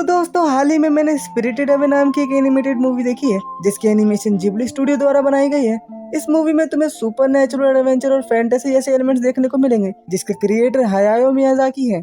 तो दोस्तों हाल ही में मैंने स्पिरिटेड अवे नाम की एक एनिमेटेड मूवी देखी है जिसकी एनिमेशन जिब्ली स्टूडियो द्वारा बनाई गई है। इस मूवी में तुम्हें सुपर नेचुरल एडवेंचर और फैंटेसी जैसे एलिमेंट्स देखने को मिलेंगे जिसके क्रिएटर हायाओ मियाजाकी हैं।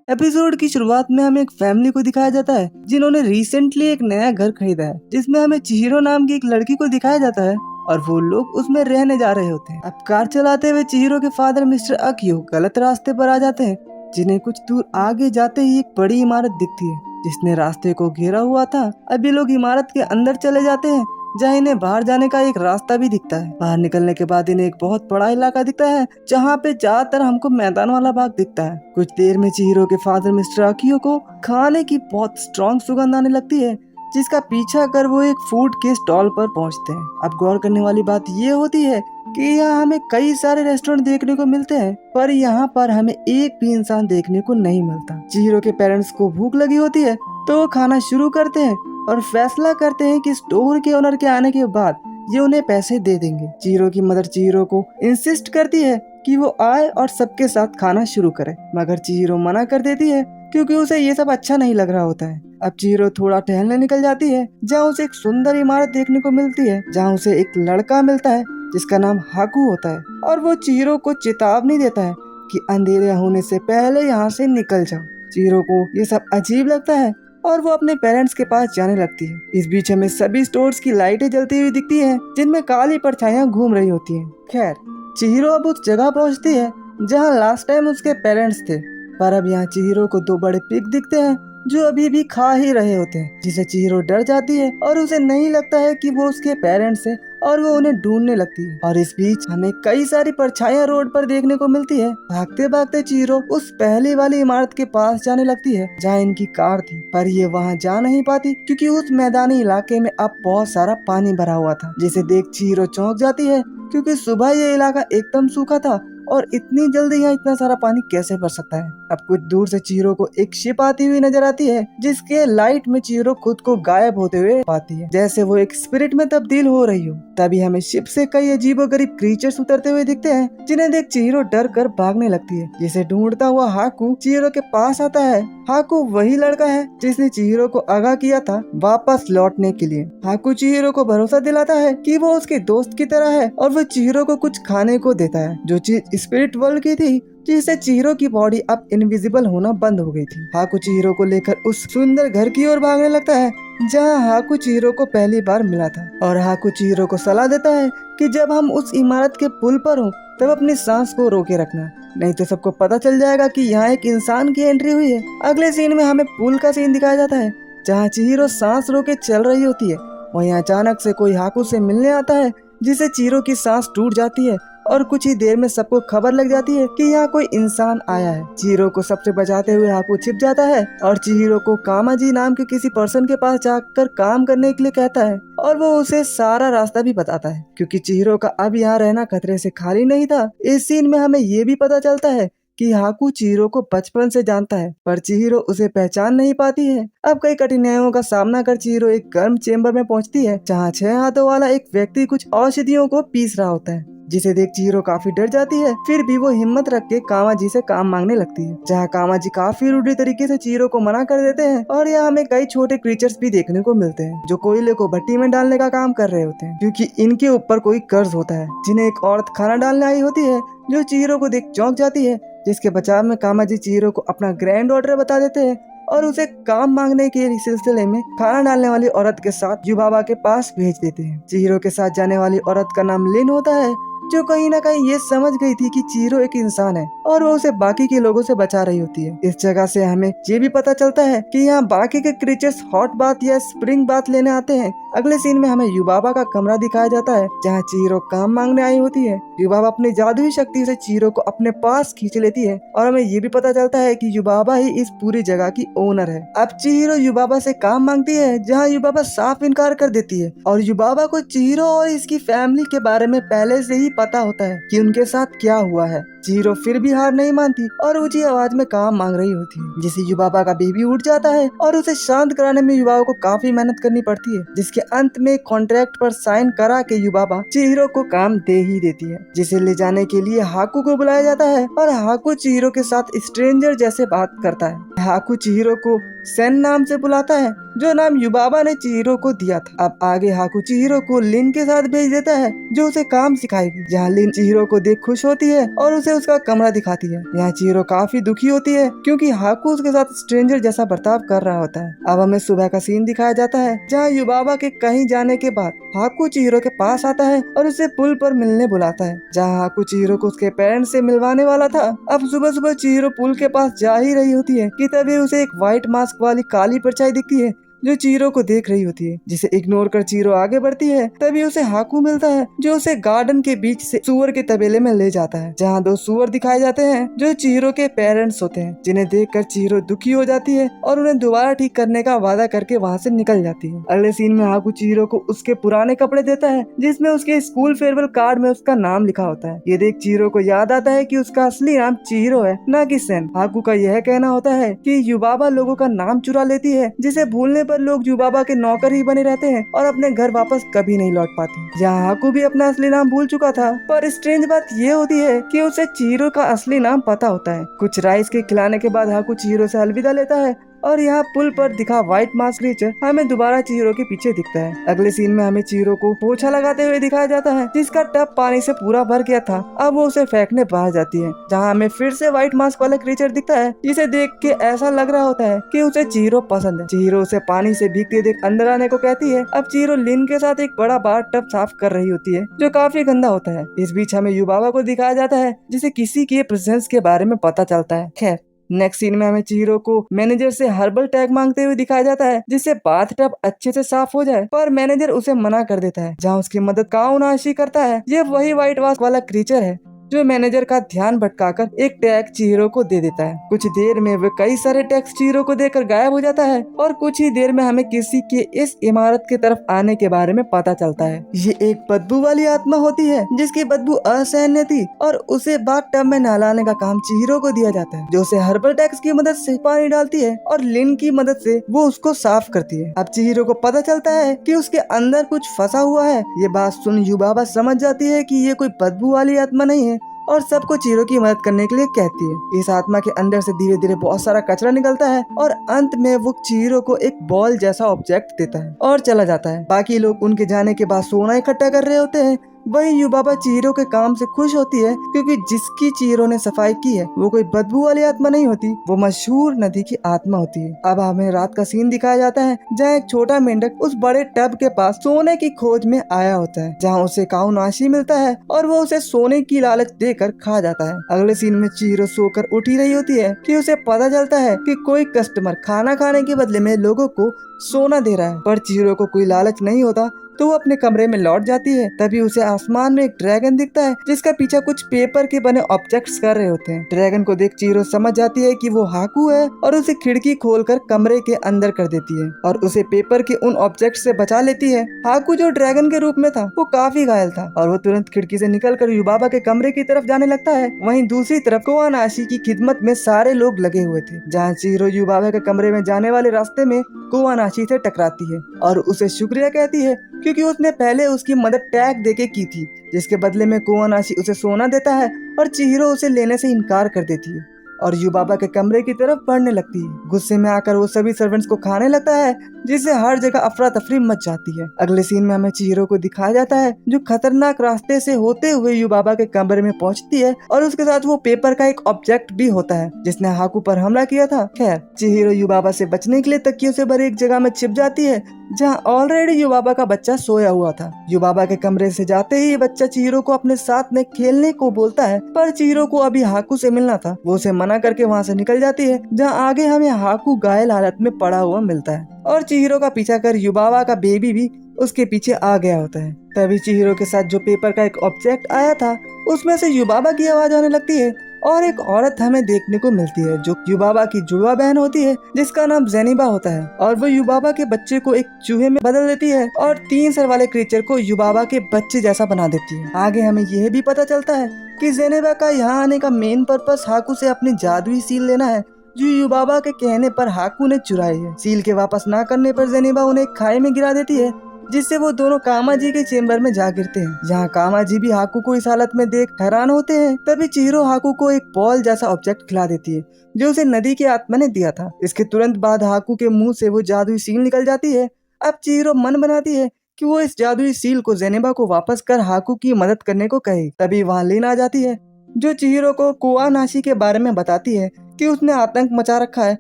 एपिसोड की शुरुआत में हमें एक फैमिली को दिखाया जाता है जिन्होंने रिसेंटली एक नया घर खरीदा है जिसमें हमें चिहिरो नाम की एक लड़की को दिखाया जाता है और वो लोग उसमें रहने जा रहे होते हैं। अब कार चलाते हुए चिहिरो के फादर मिस्टर अकियो गलत रास्ते पर आ जाते हैं जिन्हें कुछ दूर आगे जाते ही एक बड़ी इमारत दिखती है जिसने रास्ते को घेरा हुआ था। अब ये लोग इमारत के अंदर चले जाते हैं जहाँ इन्हें बाहर जाने का एक रास्ता भी दिखता है। बाहर निकलने के बाद इन्हें एक बहुत बड़ा इलाका दिखता है जहाँ पे ज्यादातर हमको मैदान वाला भाग दिखता है। कुछ देर में चिहिरो के फादर मिस्टर अकियो को खाने की बहुत स्ट्रॉन्ग सुगंध आने लगती है जिसका पीछा कर वो एक फूड के स्टॉल पर पहुँचते हैं। अब गौर करने वाली बात ये होती है कि यहाँ हमें कई सारे रेस्टोरेंट देखने को मिलते हैं पर यहाँ पर हमें एक भी इंसान देखने को नहीं मिलता। चिहिरो के पेरेंट्स को भूख लगी होती है तो वो खाना शुरू करते हैं और फैसला करते हैं कि स्टोर के ओनर के आने के बाद ये उन्हें पैसे दे देंगे। चिहिरो की मदर चिहिरो को इंसिस्ट करती है कि वो आए और सबके साथ खाना शुरू करे मगर चिहिरो मना कर देती है क्योंकि उसे ये सब अच्छा नहीं लग रहा होता है। अब चिहिरो थोड़ा टहलने निकल जाती है जहाँ उसे एक सुंदर इमारत देखने को मिलती है जहाँ उसे एक लड़का मिलता है जिसका नाम हाकू होता है और वो चिहिरो को चेतावनी देता है कि अंधेरे होने से पहले यहाँ से निकल जाओ। चिहिरो को ये सब अजीब लगता है और वो अपने पेरेंट्स के पास जाने लगती है। इस बीच हमें सभी स्टोर्स की लाइटें जलती हुई दिखती हैं जिनमें काली परछाइयां घूम रही होती हैं। खैर चिहिरो अब उस जगह पहुंचती है जहां लास्ट टाइम उसके पेरेंट्स थे पर अब यहाँ चिहिरो को दो बड़े पिग दिखते हैं जो अभी भी खा ही रहे होते हैं जिसे चिहिरो डर जाती है और उसे नहीं लगता है कि वो उसके पेरेंट्स हैं और वो उन्हें ढूंढने लगती है। और इस बीच हमें कई सारी परछाइयां रोड पर देखने को मिलती है। भागते भागते चिहिरो उस पहली वाली इमारत के पास जाने लगती है जहाँ इनकी कार थी पर ये वहाँ जा नहीं पाती क्योंकि उस मैदानी इलाके में अब बहुत सारा पानी भरा हुआ था जिसे देख चिहिरो चौंक जाती है क्योंकि सुबह ये इलाका एकदम सूखा था और इतनी जल्दी यहाँ इतना सारा पानी कैसे भर सकता है। अब कुछ दूर से चिहिरो को एक शिप आती हुई नजर आती है जिसके लाइट में चिहिरो खुद को गायब होते हुए पाती है जैसे वो एक स्पिरिट में तब्दील हो रही हो। तभी हमें शिप से कई अजीबोगरीब क्रीचर्स उतरते हुए दिखते हैं जिन्हें देख चिहिरो डर कर भागने लगती है। जिसे ढूंढता हुआ हाकू चिहिरो के पास आता है। हाकू वही लड़का है जिसने चिहिरो को आगाह किया था वापस लौटने के लिए। हाकू चिहिरो को भरोसा दिलाता है कि वो उसके दोस्त की तरह है और वो चिहिरो को कुछ खाने को देता है जो चीज स्पिरिट वर्ल्ड की थी जिससे चिहिरो की बॉडी अब इनविजिबल होना बंद हो गई थी। हाकू चिहिरो को लेकर उस सुंदर घर की ओर भागने लगता है जहाँ हाकू चिहिरो को पहली बार मिला था और हाकू चिहिरो को सलाह देता है कि जब हम उस इमारत के पुल पर हो तब अपनी सांस को रोके रखना नहीं तो सबको पता चल जाएगा कि यहाँ एक इंसान की एंट्री हुई है। अगले सीन में हमें पुल का सीन दिखाया जाता है जहाँ चिहिरो सांस रोके चल रही होती है। वहीं अचानक से कोई हाकू से मिलने आता है जिससे चिहिरो की सांस टूट जाती है और कुछ ही देर में सबको खबर लग जाती है कि यहाँ कोई इंसान आया है। चिहिरो को सबसे बचाते हुए हाकू छिप जाता है और चिहिरो को कामाजी नाम के किसी पर्सन के पास जाकर काम करने के लिए कहता है और वो उसे सारा रास्ता भी बताता है क्योंकि चिहिरो का अब यहाँ रहना खतरे से खाली नहीं था। इस सीन में हमें ये भी पता चलता है कि हाकू चिहिरो को बचपन से जानता है पर चिहिरो उसे पहचान नहीं पाती है। अब कई कठिनाइयों का सामना कर चिहिरो एक गर्म चेम्बर में पहुंचती है जहाँ 6 हाथों वाला एक व्यक्ति कुछ औषधियों को पीस रहा होता है जिसे देख चिहिरो काफी डर जाती है। फिर भी वो हिम्मत रख के कामाजी से काम मांगने लगती है जहाँ कामाजी काफी रूढ़ी तरीके से चिहिरो को मना कर देते हैं। और यहाँ हमें कई छोटे क्रीचर्स भी देखने को मिलते हैं जो कोयले को भट्टी में डालने का काम कर रहे होते हैं क्योंकि इनके ऊपर कोई कर्ज होता है। जिन्हें एक औरत खाना डालने आई होती है जो चिहिरो को देख चौंक जाती है जिसके बचाव में कामाजी चिहिरो को अपना ग्रैंड ऑर्डर बता देते हैं और उसे काम मांगने के सिलसिले में खाना डालने वाली औरत के साथ युबाबा के पास भेज देते हैं। चिहिरो के साथ जाने वाली औरत का नाम लिन होता है जो कहीं ना कहीं ये समझ गई थी कि चिहिरो एक इंसान है और वो उसे बाकी के लोगों से बचा रही होती है। इस जगह से हमें ये भी पता चलता है कि यहाँ बाकी के क्रीचर्स हॉट बाथ या स्प्रिंग बाथ लेने आते हैं। अगले सीन में हमें युबाबा का कमरा दिखाया जाता है जहाँ चिहिरो काम मांगने आई होती है। युबाबा अपनी जादुई शक्ति से चिहिरो को अपने पास खींच लेती है और हमें ये भी पता चलता है कि युबाबा ही इस पूरी जगह की ओनर है। अब चिहिरो युबाबा से काम मांगती है जहाँ युबाबा साफ इनकार कर देती है और युबाबा को चिहिरो और इसकी फैमिली के बारे में पहले से ही पता होता है कि उनके साथ क्या हुआ है। चिहिरो फिर भी हार नहीं मानती और ऊंची आवाज में काम मांग रही होती है, जिससे युबाबा का बेबी उठ जाता है और उसे शांत कराने में युबाबा को काफी मेहनत करनी पड़ती है, जिसके अंत में कॉन्ट्रैक्ट पर साइन करा के युबाबा चिहिरो को काम दे ही देती है, जिसे ले जाने के लिए हाकू को बुलाया जाता है और हाकू चिहिरो के साथ स्ट्रेंजर जैसे बात करता है। हाकू चिहिरो को सेन नाम से बुलाता है, जो नाम युबाबा ने चिहिरो को दिया था। अब आगे हाकू चिहिरो को लिन के साथ भेज देता है, जो उसे काम सिखाएगी। जहाँ लिन चिहिरो को देख खुश होती है और उसे उसका कमरा दिखाती है। यहाँ चिहिरो काफी दुखी होती है क्योंकि हाकू उसके साथ स्ट्रेंजर जैसा बर्ताव कर रहा होता है। अब हमें सुबह का सीन दिखाया जाता है, जहाँ युबाबा के कहीं जाने के बाद हाकू चिहिरो के पास आता है और उसे पुल पर मिलने बुलाता है, जहाँ हाकू चिहिरो को उसके पेरेंट्स से मिलवाने वाला था। अब सुबह सुबह चिहिरो पुल के पास जा ही रही होती है कि तभी उसे एक व्हाइट मास्क वाली काली परछाई दिखती है, जो चिहिरो को देख रही होती है, जिसे इग्नोर कर चिहिरो आगे बढ़ती है। तभी उसे हाकू मिलता है, जो उसे गार्डन के बीच से सुअर के तबेले में ले जाता है, जहाँ 2 सुअर दिखाए जाते हैं जो चिहिरो के पेरेंट्स होते हैं, जिन्हें देखकर चिहिरो दुखी हो जाती है और उन्हें दोबारा ठीक करने का वादा करके वहाँ से निकल जाती है। अगले सीन में हाकू चिहिरो को उसके पुराने कपड़े देता है, जिसमें उसके स्कूल फेयरवेल कार्ड में उसका नाम लिखा होता है। ये देख चिहिरो को याद आता है कि उसका असली नाम चिहिरो है, न कि सेन। हाकू का यह कहना होता है कि युबाबा लोगों का नाम चुरा लेती है, जिसे भूलने पर लोग युबाबा के नौकर ही बने रहते हैं और अपने घर वापस कभी नहीं लौट पाते। जहाँ हाकू भी अपना असली नाम भूल चुका था, पर स्ट्रेंज बात ये होती है कि उसे चिहिरो का असली नाम पता होता है। कुछ राइस के खिलाने के बाद हाकू चिहिरो से अलविदा लेता है और यहाँ पुल पर दिखा व्हाइट मास्क क्रीचर हमें दोबारा चिहिरो के पीछे दिखता है। अगले सीन में हमें चिहिरो को पोछा लगाते हुए दिखाया जाता है, जिसका टब पानी से पूरा भर गया था। अब वो उसे फेंकने बाहर जाती है, जहाँ हमें फिर से व्हाइट मास्क वाला क्रीचर दिखता है, जिसे देख के ऐसा लग रहा होता है कि उसे चिहिरो पसंद है। चिहिरो उसे पानी से भीगते देख अंदर आने को कहती है। अब चिहिरो लिन के साथ एक बड़ा बार टब साफ कर रही होती है, जो काफी गंदा होता है। इस बीच हमें युबाबा को दिखाया जाता है, जिसे किसी के प्रेजेंस के बारे में पता चलता है। खैर, नेक्स्ट सीन में हमें चिहिरो को मैनेजर से हर्बल टैग मांगते हुए दिखाया जाता है, जिससे बाथ टब अच्छे से साफ हो जाए, पर मैनेजर उसे मना कर देता है। जहां उसकी मदद काउनाशी करता है। ये वही व्हाइट मास्क वाला क्रीचर है, जो मैनेजर का ध्यान भटकाकर एक टैग चिहिरो को दे देता है। कुछ देर में वे कई सारे टैग्स चिहिरो को देकर गायब हो जाता है और कुछ ही देर में हमें किसी के इस इमारत की तरफ आने के बारे में पता चलता है। ये एक बदबू वाली आत्मा होती है, जिसकी बदबू असहनीय थी और उसे बाथ टब में नहलाने का काम चिहिरो को दिया जाता है, जो उसे हर्बल टैग्स की मदद से पानी डालती है और लिन की मदद से वो उसको साफ करती है। अब चिहिरो को पता चलता है कि उसके अंदर कुछ फंसा हुआ है। ये बात सुन युबाबा समझ जाती है कि ये कोई बदबू वाली आत्मा नहीं है और सबको चिहिरो की मदद करने के लिए कहती है। इस आत्मा के अंदर से धीरे धीरे बहुत सारा कचरा निकलता है और अंत में वो चिहिरो को एक बॉल जैसा ऑब्जेक्ट देता है और चला जाता है। बाकी लोग उनके जाने के बाद सोना इकट्ठा कर रहे होते हैं। वही युबाबा चिहिरो के काम से खुश होती है, क्योंकि जिसकी चिहिरो ने सफाई की है वो कोई बदबू वाली आत्मा नहीं होती, वो मशहूर नदी की आत्मा होती है। अब हमें रात का सीन दिखाया जाता है, जहाँ एक छोटा मेंढक उस बड़े टब के पास सोने की खोज में आया होता है, जहाँ उसे काउनाशी मिलता है और वो उसे सोने की लालच देकर खा जाता है। अगले सीन में चिहिरो सोकर उठी रही होती है कि उसे पता चलता है कि कोई कस्टमर खाना खाने के बदले में लोगों को सोना दे रहा है, पर चिहिरो को कोई लालच नहीं होता, तो वो अपने कमरे में लौट जाती है। तभी उसे आसमान में एक ड्रैगन दिखता है, जिसका पीछा कुछ पेपर के बने ऑब्जेक्ट्स कर रहे होते हैं। ड्रैगन को देख चिहिरो समझ जाती है कि वो हाकू है और उसे खिड़की खोलकर कमरे के अंदर कर देती है और उसे पेपर के उन ऑब्जेक्ट्स से बचा लेती है। हाकू जो ड्रैगन के रूप में था वो काफी घायल था और वो तुरंत खिड़की से निकलकर युबाबा के कमरे की तरफ जाने लगता है। वहीं दूसरी तरफ कोआनाशी की खिदमत में सारे लोग लगे हुए थे। जहाँ चिहिरो युबाबा के कमरे में जाने वाले रास्ते में कोआनाशी से टकराती है और उसे शुक्रिया कहती है, क्योंकि उसने पहले उसकी मदद टैग देके की थी, जिसके बदले में कोआनाशी उसे सोना देता है और चिहिरो उसे लेने से इनकार कर देती है और युबाबा के कमरे की तरफ बढ़ने लगती है। गुस्से में आकर वो सभी सर्वेंट्स को खाने लगता है, जिससे हर जगह अफरा तफरी मच जाती है। अगले सीन में हमें चिहिरो को दिखाया जाता है, जो खतरनाक रास्ते से होते हुए युबाबा के कमरे में पहुंचती है और उसके साथ वो पेपर का एक ऑब्जेक्ट भी होता है, जिसने हाकू पर हमला किया था। खैर, चिहिरो युबाबा से बचने के लिए तकियों से भरी एक जगह में छिप जाती है, जहाँ ऑलरेडी युबाबा का बच्चा सोया हुआ था। युबाबा के कमरे से जाते ही बच्चा चिहिरो को अपने साथ में खेलने को बोलता है, पर चिहिरो को अभी हाकू से मिलना था। वो उसे मना करके वहाँ से निकल जाती है, जहाँ आगे हमें हाकू घायल हालत में पड़ा हुआ मिलता है और चिहिरो का पीछा कर युबाबा का बेबी भी उसके पीछे आ गया होता है। तभी चिहिरो के साथ जो पेपर का एक ऑब्जेक्ट आया था, उसमें से युबाबा की आवाज आने लगती है और एक औरत हमें देखने को मिलती है जो युबाबा की जुड़वा बहन होती है जिसका नाम जेनिबा होता है और वो युबाबा के बच्चे को एक चूहे में बदल देती है और 3 सर वाले क्रीचर को युबाबा के बच्चे जैसा बना देती है। आगे हमें यह भी पता चलता है कि जेनिबा का यहाँ आने का मेन पर्पस हाकू से अपनी जादुई सील लेना है जो युबाबा के कहने पर हाकू ने चुराई है। सील के वापस ना करने पर जेनिबा उन्हें खाई में गिरा देती है जिससे वो दोनों कामाजी के चेम्बर में जा गिरते हैं। जहाँ कामाजी भी हाकू को इस हालत में देख हैरान होते हैं। तभी चिहिरो हाकू को एक बॉल जैसा ऑब्जेक्ट खिला देती है जो उसे नदी की आत्मा ने दिया था। इसके तुरंत बाद हाकू के मुंह से वो जादुई सील निकल जाती है। अब चिहिरो मन बनाती है कि वो इस जादुई सील को जेनिबा को वापस कर हाकू की मदद करने को कहे। तभी वहाँ लीन आ जाती है जो चिहिरो को कुआनाशी के बारे में बताती है कि उसने आतंक मचा रखा है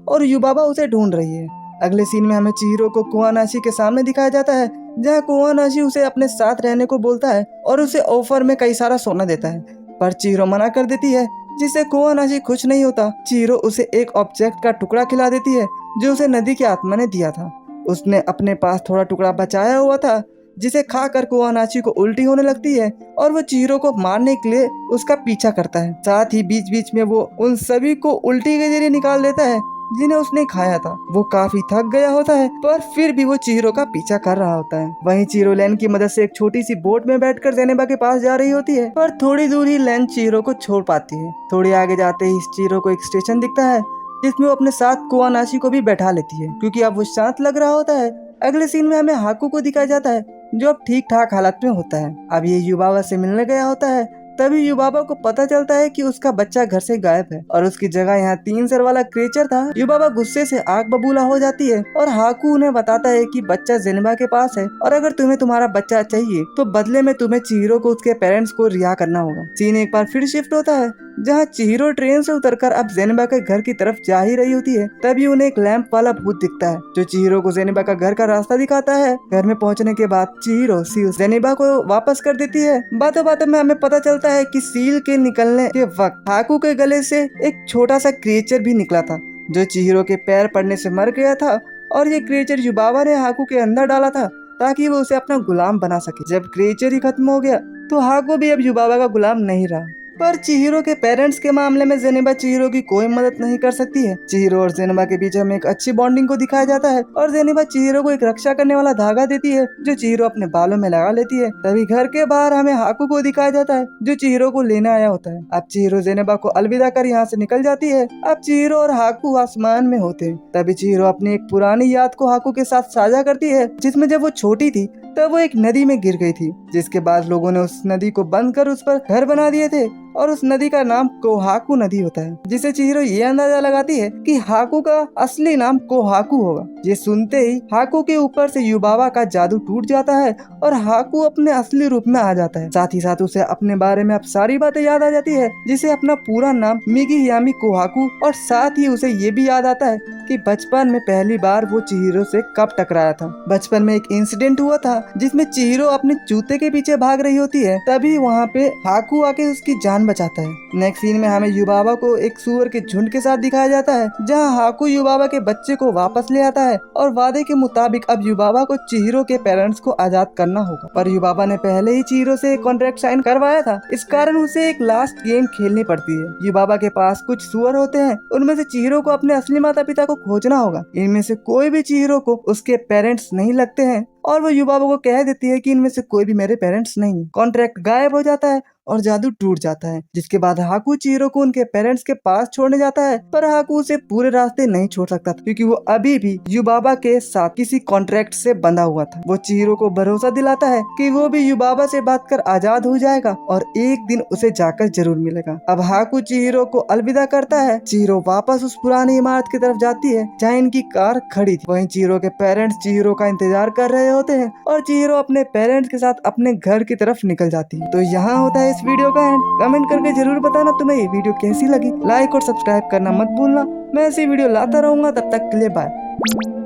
और युबाबा उसे ढूंढ रही है। अगले सीन में हमें चिहिरो को कुआनाशी के सामने दिखाया जाता है जहाँ कुआनाशी उसे अपने साथ रहने को बोलता है और उसे ऑफर में कई सारा सोना देता है, पर चिहिरो मना कर देती है जिससे कुआनाशी खुश नहीं होता। चिहिरो उसे एक ऑब्जेक्ट का टुकड़ा खिला देती है जो उसे नदी की आत्मा ने दिया था। उसने अपने पास थोड़ा टुकड़ा बचाया हुआ था जिसे खाकर कुआनाशी को उल्टी होने लगती है और वो चिहिरो को मारने के लिए उसका पीछा करता है। साथ ही बीच बीच में वो उन सभी को उल्टी के जरिए निकाल देता है जिन्हें उसने खाया था। वो काफी थक गया होता है पर फिर भी वो चिहिरो का पीछा कर रहा होता है। वहीं चिहिरो लैन की मदद से एक छोटी सी बोट में बैठकर जेनिबा के पास जा रही होती है पर थोड़ी दूर ही लैन चिहिरो को छोड़ पाती है। थोड़ी आगे जाते ही चिहिरो को एक स्टेशन दिखता है जिसमें वो अपने साथ कुआनाशी को भी बैठा लेती है क्योंकि अब वो शांत लग रहा होता है। अगले सीन में हमें हाकू को दिखाया जाता है जो अब ठीक ठाक हालत में होता है। अब ये युबाबा से मिलने गया होता है। तभी युबाबा को पता चलता है कि उसका बच्चा घर से गायब है और उसकी जगह यहाँ 3 सर वाला क्रीचर था। युबाबा गुस्से से आग बबूला हो जाती है और हाकू उन्हें बताता है कि बच्चा जेनिबा के पास है और अगर तुम्हें तुम्हारा बच्चा चाहिए तो बदले में तुम्हें चिहिरो को उसके पेरेंट्स को रिहा करना होगा। सीन एक बार फिर शिफ्ट होता है जहाँ चिहिरो ट्रेन से उतरकर अब जेनिबा के घर की तरफ जा ही रही होती है। तभी उन्हें एक लैंप वाला भूत दिखता है जो चिहिरो को जेनिबा का घर का रास्ता दिखाता है। घर में पहुंचने के बाद चिहिरो सील जेनिबा को वापस कर देती है। बातों बातों में हमें पता चलता है कि सील के निकलने के वक्त हाकू के गले से एक छोटा सा क्रिएचर भी निकला था जो चिहिरो के पैर पड़ने से मर गया था और ये क्रिएचर युबाबा ने हाकू के अंदर डाला था ताकि वो उसे अपना गुलाम बना सके। जब क्रिएचर ही खत्म हो गया तो हाकू भी अब युबाबा का गुलाम नहीं रहा। पर चिहिरो के पेरेंट्स के मामले में जेनिबा चिहिरो की कोई मदद नहीं कर सकती है। चिहिरो और जेनिबा के बीच हमें एक अच्छी बॉन्डिंग को दिखाया जाता है और जेनिबा चिहिरो को एक रक्षा करने वाला धागा देती है जो चिहिरो अपने बालों में लगा लेती है। तभी घर के बाहर हमें हाकू को दिखाया जाता है जो चिहिरो को लेने आया होता है। अब चिहिरो जेनिबा को अलविदा कर यहाँ से निकल जाती है। अब चिहिरो और हाकू आसमान में होते हैं। तभी चिहिरो अपनी एक पुरानी याद को हाकू के साथ साझा करती है जिसमें जब वो छोटी थी तब वो एक नदी में गिर गई थी जिसके बाद लोगों ने उस नदी को बंद कर उस पर घर बना दिए थे और उस नदी का नाम कोहाकू नदी होता है जिसे चिहिरो ये अंदाजा लगाती है कि हाकू का असली नाम कोहाकू होगा। ये सुनते ही हाकू के ऊपर से युबाबा का जादू टूट जाता है और हाकू अपने असली रूप में आ जाता है। साथ ही साथ उसे अपने बारे में अब सारी बातें याद आ जाती है जिसे अपना पूरा नाम मिगी हियामी कोहाकू और साथ ही उसे ये भी याद आता है कि बचपन में पहली बार वो चिहिरो से कब टकराया था। बचपन में एक इंसिडेंट हुआ था जिसमें चिहिरो अपने जूते के पीछे भाग रही होती है। तभी वहाँ पे हाकू आके उसकी जान बचाता है। नेक्स्ट सीन में हमें युबाबा को एक सुअर के झुंड के साथ दिखाया जाता है जहाँ हाकू युबाबा के बच्चे को वापस ले आता है और वादे के मुताबिक अब युबाबा को चिहिरो के पेरेंट्स को आजाद करना होगा। पर युबाबा ने पहले ही चिहिरो से एक कॉन्ट्रैक्ट साइन करवाया था, इस कारण उसे एक लास्ट गेम खेलनी पड़ती है। युबाबा के पास कुछ सुअर होते हैं, उनमें से चिहिरो को अपने असली माता पिता को खोजना होगा। इनमें से कोई भी चिहिरो को उसके पेरेंट्स नहीं लगते हैं और वो युबाबा को कह देती है कि इनमें से कोई भी मेरे पेरेंट्स नहीं। कॉन्ट्रैक्ट गायब हो जाता है और जादू टूट जाता है जिसके बाद हाकू चिहिरो को उनके पेरेंट्स के पास छोड़ने जाता है। पर हाकू उसे पूरे रास्ते नहीं छोड़ सकता क्योंकि वो अभी भी युबाबा के साथ किसी कॉन्ट्रैक्ट से बंधा हुआ था। वो चिहिरो को भरोसा दिलाता है कि वो भी युबाबा से बात कर आजाद हो जाएगा और एक दिन उसे जाकर जरूर मिलेगा। अब हाकू चिहिरो को अलविदा करता है। चिहिरो वापस उस पुरानी इमारत की तरफ जाती है जहाँ इनकी कार खड़ी थी। वहीं चिहिरो के पेरेंट्स चिहिरो का इंतजार कर रहे होते हैं और चिहिरो अपने पेरेंट्स के साथ अपने घर की तरफ निकल जाती है। तो यहाँ होता है इस वीडियो का एंड। कमेंट करके जरूर बताना तुम्हें ये वीडियो कैसी लगी। लाइक और सब्सक्राइब करना मत भूलना। मैं ऐसी वीडियो लाता रहूंगा, तब तक के लिए बाय।